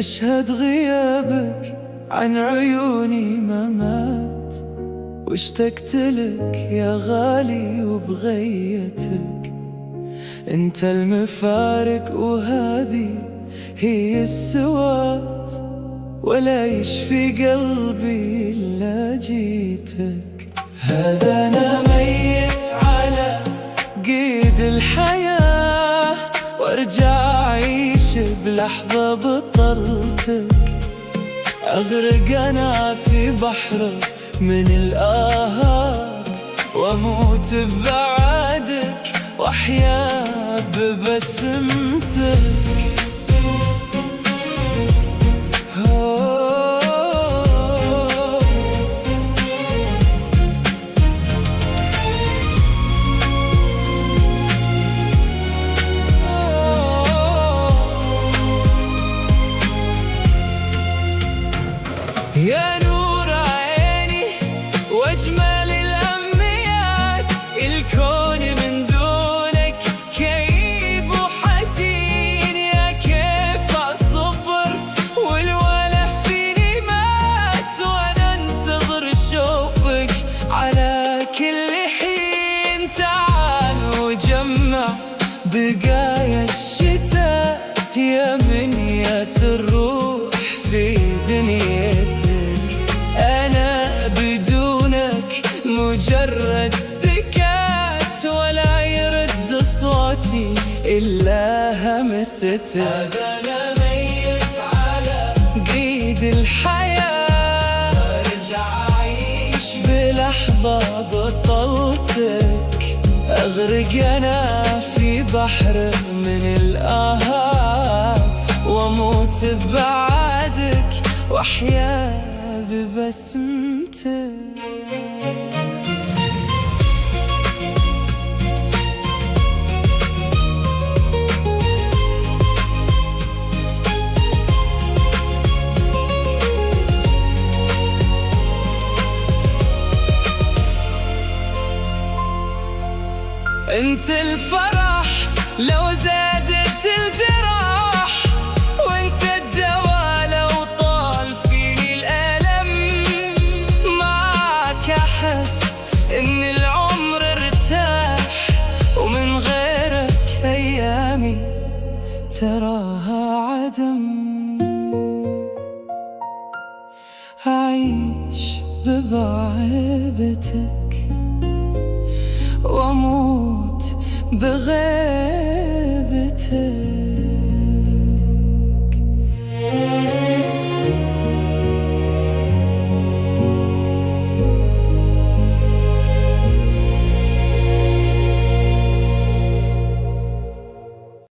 أشهد غيابك عن عيوني ما مات، واشتقت لك يا غالي وبغيتك. انت المفارق وهذه هي السواد، ولا يشفي قلبي إلا جيتك. هذا أنا ميت على قيد الحياة، وارجع أعيش بلحظة بطلتك. أغرق أنا في بحر من الآهات، وأموت ببعدك وأحيا ببسمتك. يا نور عيني واجمل الامنيات، الكون من دونك كئيب وحزين. يا كيف اصبر والوله فيني مات، وانا انتظر اشوفك على كل حين. تعال وجمع بقايا الشتات، يا منية الروح في دنيتك. أنا بدونك مجرد سكات، ولا يرد صوتي إلا همستك. هذا أنا ميت على قيد الحياة، وارجع أعيش بلحظة بطلتك. أغرق أنا في بحر من الآهات، وأموت ببعدك وأحيا ببسمتك. انت الفرح لو زادت الجراح، وانت الدواء لو طال فيني الألم. معاك أحس إن العمر ارتاح، ومن غيرك أيامي تراها عدم. أعيش ببعبتك وأموت بغيرك.